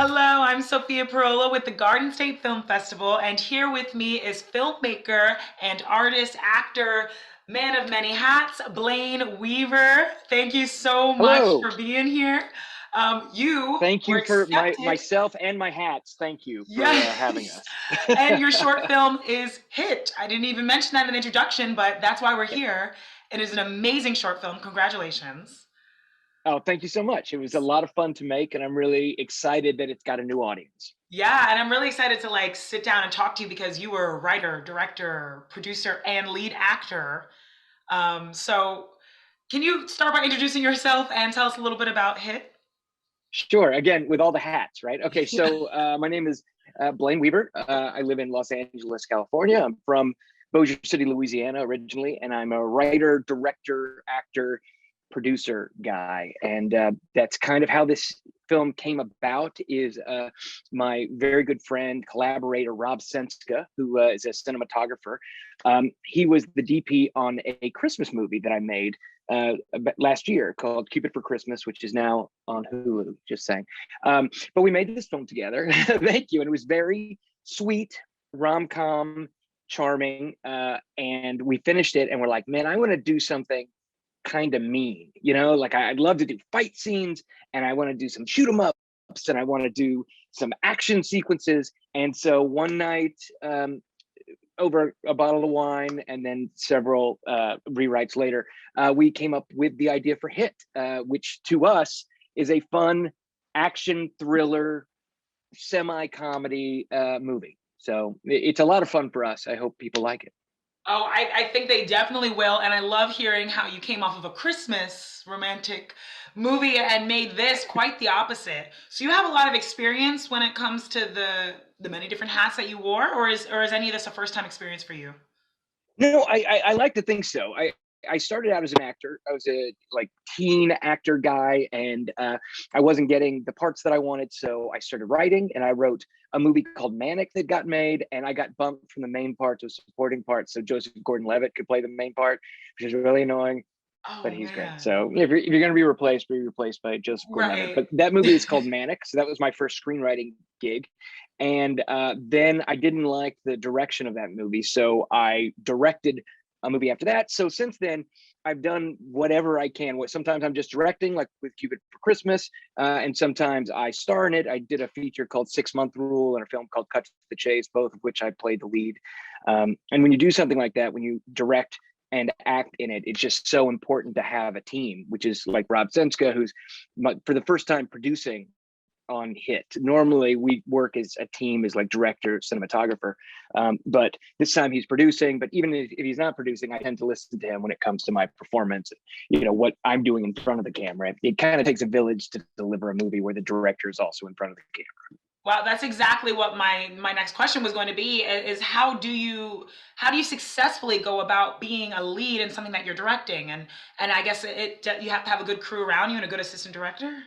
Hello, I'm Sophia Parola with the Garden State Film Festival, and here with me is filmmaker and artist, actor, man of many hats, Blayne Weaver. Thank you so much Hello. for being here. You Thank were you for accepted, myself and my hats. Thank you for having yes, us. and your short film is Hit. I didn't even mention that in the introduction, but that's why we're here. It is an amazing short film. Congratulations. Oh, thank you so much. It was a lot of fun to make, and I'm really excited that it's got a new audience. Yeah, and I'm really excited to like sit down and talk to you because you were a writer, director, producer, and lead actor. So can you start by introducing yourself and tell us a little bit about Hit? Sure. Again, with all the hats, right? Okay. So my name is Blayne Weaver. I live in Los Angeles, California. I'm from Bossier City, Louisiana, originally, and I'm a writer, director, actor, producer guy. And that's kind of how this film came about. Is my very good friend, collaborator Rob Senska, who is a cinematographer. He was the DP on a Christmas movie that I made last year called Cupid for Christmas, which is now on Hulu, just saying. But we made this film together. Thank you. And it was very sweet, rom-com, charming. And we finished it and we're like, man, I want to do something kind of mean, like I'd love to do fight scenes and I want to do some shoot 'em ups and I want to do some action sequences. And so one night, over a bottle of wine and then several rewrites later, we came up with the idea for Hit, which to us is a fun action thriller, semi-comedy movie. So it's a lot of fun for us. I hope people like it. Oh, I think they definitely will. And I love hearing how you came off of a Christmas romantic movie and made this quite the opposite. So you have a lot of experience when it comes to the many different hats that you wore, or is any of this a first time experience for you? No, I like to think so. I started out as an actor. I was a like teen actor guy, and I wasn't getting the parts that I wanted. So I started writing, and I wrote a movie called Manic that got made, and I got bumped from the main part to a supporting part. So Joseph Gordon-Levitt could play the main part, which is really annoying, but Oh he's great. man. So if you're going to be replaced by Joseph Gordon-Levitt. Right. But that movie is called Manic, so that was my first screenwriting gig. And then I didn't like the direction of that movie, so I directed a movie after that. So since then, I've done whatever I can. Sometimes I'm just directing, like with Cupid for Christmas, and sometimes I star in it. I did a feature called 6 Month Rule and a film called Cut to the Chase, both of which I played the lead. And when you do something like that, when you direct and act in it, it's just so important to have a team, which is like Rob Senska, who's for the first time producing on Hit. Normally we work as a team, as like director, cinematographer, but this time he's producing. But even if he's not producing, I tend to listen to him when it comes to my performance, what I'm doing in front of the camera. It kind of takes a village to deliver a movie where the director is also in front of the camera. Wow, that's exactly what my next question was going to be is how do you successfully go about being a lead in something that you're directing? And I guess you have to have a good crew around you and a good assistant director.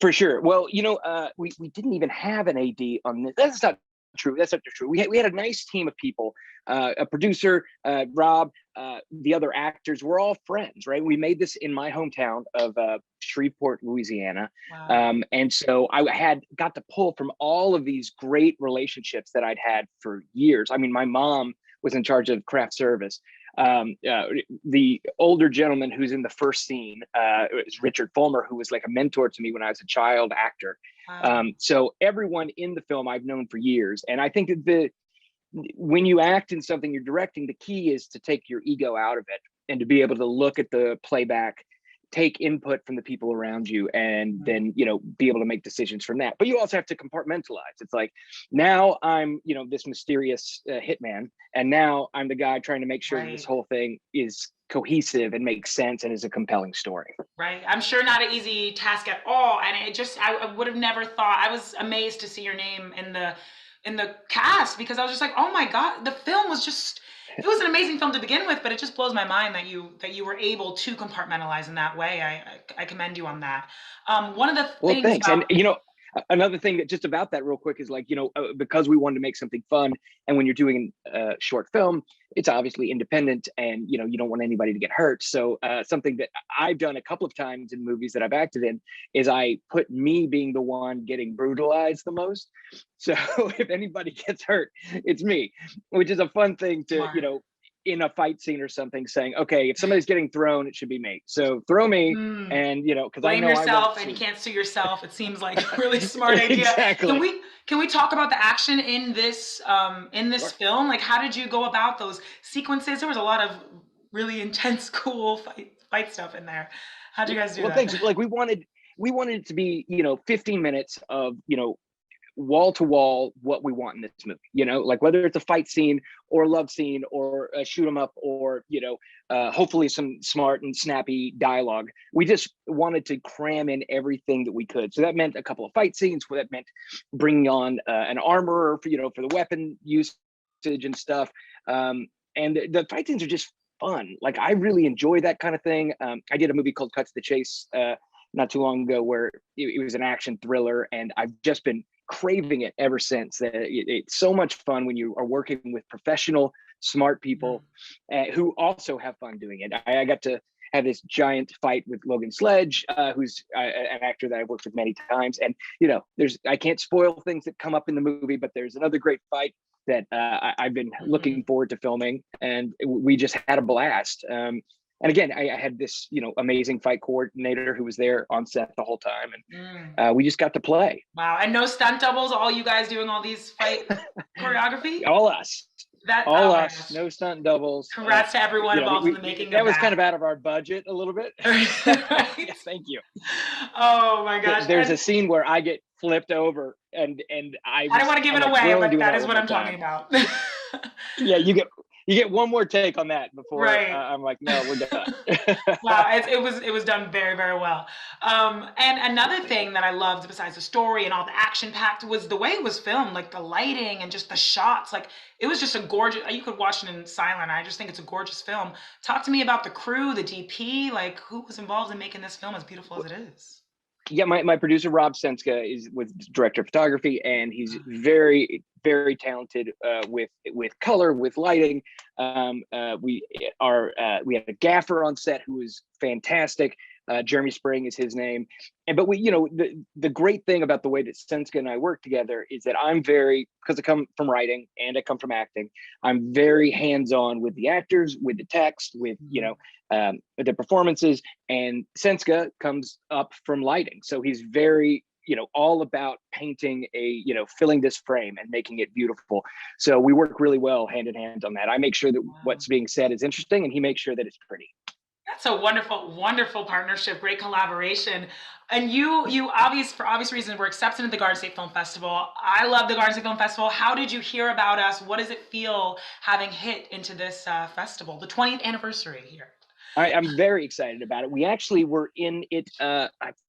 For sure. Well, we didn't even have an AD on this. That's not true. That's not true. We had a nice team of people, a producer, Rob, the other actors. We're all friends, right? We made this in my hometown of Shreveport, Louisiana, Wow. and so I had got to pull from all of these great relationships that I'd had for years. I mean, my mom was in charge of craft service. The older gentleman who's in the first scene is Richard Fulmer, who was like a mentor to me when I was a child actor. Wow. So everyone in the film I've known for years, and I think that when you act in something you're directing, the key is to take your ego out of it and to be able to look at the playback, take input from the people around you, and then be able to make decisions from that. But you also have to compartmentalize. It's like, now I'm this mysterious hitman, and now I'm the guy trying to make sure that this Right. whole thing is cohesive and makes sense and is a compelling story. Right. I'm sure not an easy task at all. And I would have never thought. I was amazed to see your name in the cast because I was just like, oh my God, the film was just it was an amazing film to begin with, but it just blows my mind that you were able to compartmentalize in that way. I commend you on that. One of the Well, things thanks. And about Another thing that just about that real quick is like, because we wanted to make something fun, and when you're doing a short film, it's obviously independent, and you don't want anybody to get hurt. So something that I've done a couple of times in movies that I've acted in is I put me being the one getting brutalized the most. So if anybody gets hurt, it's me, which is a fun thing to, Smart. in a fight scene or something, saying, okay, if somebody's getting thrown, it should be me. So throw me, and because I Blame know I won't yourself, and you see. can't sue yourself. It seems like a really smart idea. Can Exactly. we talk about the action in this Sure. film? Like, how did you go about those sequences? There was a lot of really intense, cool fight stuff in there. How'd you guys do Well, that? thanks. Like we wanted it to be, 15 minutes of, wall to wall what we want in this movie, like whether it's a fight scene or a love scene or a shoot 'em up or, hopefully some smart and snappy dialogue. We just wanted to cram in everything that we could. So that meant a couple of fight scenes, that meant bringing on an armorer for the weapon usage and stuff. And the fight scenes are just fun. Like, I really enjoy that kind of thing. I did a movie called Cut to the Chase not too long ago, where it was an action thriller, and I've just been craving it ever since. It's so much fun when you are working with professional, smart people who also have fun doing it. I got to have this giant fight with Logan Sledge, who's an actor that I've worked with many times. And I can't spoil things that come up in the movie, but there's another great fight that I've been looking forward to filming, and we just had a blast. And again, I had this, amazing fight coordinator who was there on set the whole time, and we just got to play. Wow, and no stunt doubles. All you guys doing all these fight choreography. All us. Oh my Us, gosh. no stunt doubles. Congrats to everyone involved in the making of that. That was kind of out of our budget a little bit. Right? Yeah, thank you. Oh my gosh. There's a scene where I get flipped over, and I don't want to give it away, but that is what I'm talking about. Yeah, you get one more take on that before I'm like, no, we're done. Wow, it was done very, very well. And another thing that I loved, besides the story and all the action packed, was the way it was filmed, like the lighting and just the shots. Like, it was just a gorgeous. You could watch it in silent. I just think it's a gorgeous film. Talk to me about the crew, the DP, like who was involved in making this film as beautiful as it is. Yeah, my producer Rob Senska was director of photography, and he's very, very talented with color, with lighting. We had a gaffer on set who was fantastic. Jeremy Spring is his name. But the great thing about the way that Senska and I work together is that I'm very, because I come from writing and I come from acting, I'm very hands-on with the actors, with the text, with the performances. And Senska comes up from lighting, so he's very all about painting filling this frame and making it beautiful. So we work really well hand in hand on that. I make sure that what's being said is interesting, and he makes sure that it's pretty. That's a wonderful, wonderful partnership, great collaboration. And you for obvious reasons, were accepted at the Garden State Film Festival. I love the Garden State Film Festival. How did you hear about us? What does it feel having hit into this festival, the 20th anniversary here? I'm very excited about it. We actually were in it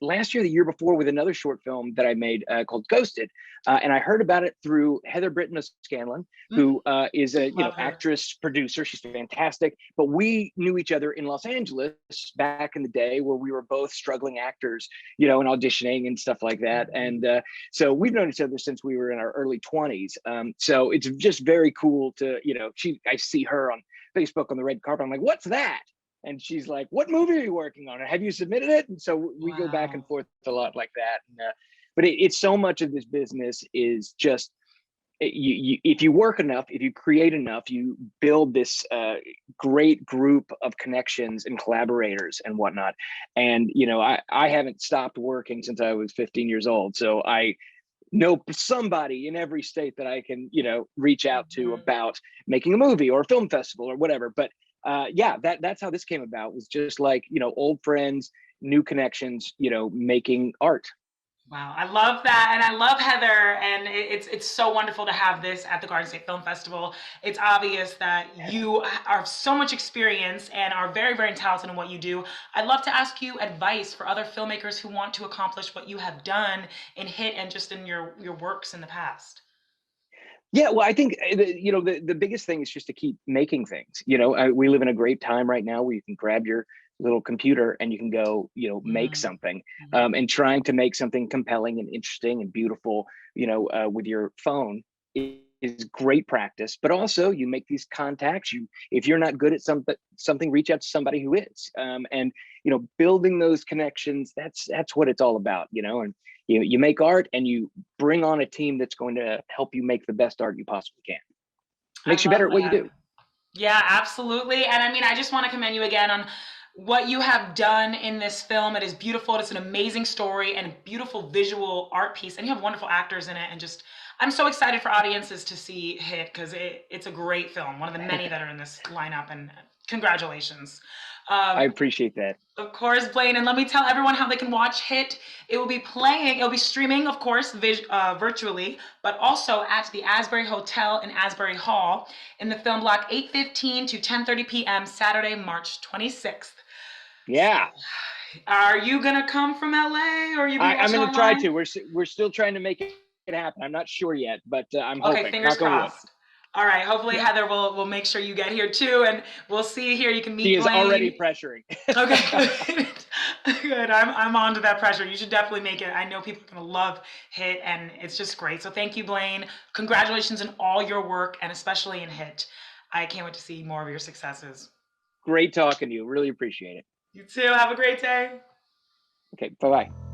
last year, the year before, with another short film that I made called Ghosted, and I heard about it through Heather Britton O'Scanlan, who is a actress, producer. She's fantastic. But we knew each other in Los Angeles back in the day, where we were both struggling actors, and auditioning and stuff like that. And so we've known each other since we were in our early 20s. So it's just very cool to, I see her on Facebook on the red carpet. I'm like, what's that? And she's like, what movie are you working on? Have you submitted it? And so we go back and forth a lot like that. And, but it's so much of this business is just, if you work enough, if you create enough, you build this great group of connections and collaborators and whatnot. And, I haven't stopped working since I was 15 years old. So I know somebody in every state that I can, reach out to about making a movie or a film festival or whatever. But that's how this came about, was just like, old friends, new connections, making art. Wow, I love that, and I love Heather, and it's so wonderful to have this at the Garden State Film Festival. It's obvious that you are so much experience and are very, very talented in what you do. I'd love to ask you advice for other filmmakers who want to accomplish what you have done in HIT and just in your works in the past. Yeah, well, I think the biggest thing is just to keep making things. We live in a great time right now where you can grab your little computer and you can go, make Mm-hmm. something. Mm-hmm. And trying to make something compelling and interesting and beautiful, with your phone is great practice. But also, you make these contacts. If you're not good at something, reach out to somebody who is. And building those connections. That's what it's all about. And you make art and you bring on a team that's going to help you make the best art you possibly can. I Makes you better love at what you that. do. Yeah, absolutely. And I mean, I just want to commend you again on what you have done in this film. It is beautiful. It's an amazing story and a beautiful visual art piece. And you have wonderful actors in it. And just, I'm so excited for audiences to see Hit because it's a great film, one of the many that are in this lineup. And congratulations. I Um, appreciate that. of course, Blayne, and let me tell everyone how they can watch Hit. It'll be streaming, of course, virtually, but also at the Asbury Hotel in Asbury Hall in the film block 8:15 to 10:30 p.m. Saturday, March 26th. So, Yeah, are you gonna come from LA or are you gonna I'm watch it going to try online? to. We're still trying to make it happen. I'm not sure yet, but I'm Okay, hoping. fingers Knock on wood. crossed. All right, hopefully Yeah, Heather will make sure you get here too, and we'll see you here. You can she meet is already Blayne. pressuring. Okay, good. Good. I'm on to that pressure. You should definitely make it. I know people are gonna love Hit, and it's just great. So thank you, Blayne. Congratulations on all your work, and especially in Hit. I can't wait to see more of your successes. Great talking to you. Really appreciate it. You too. Have a great day. Okay, bye bye.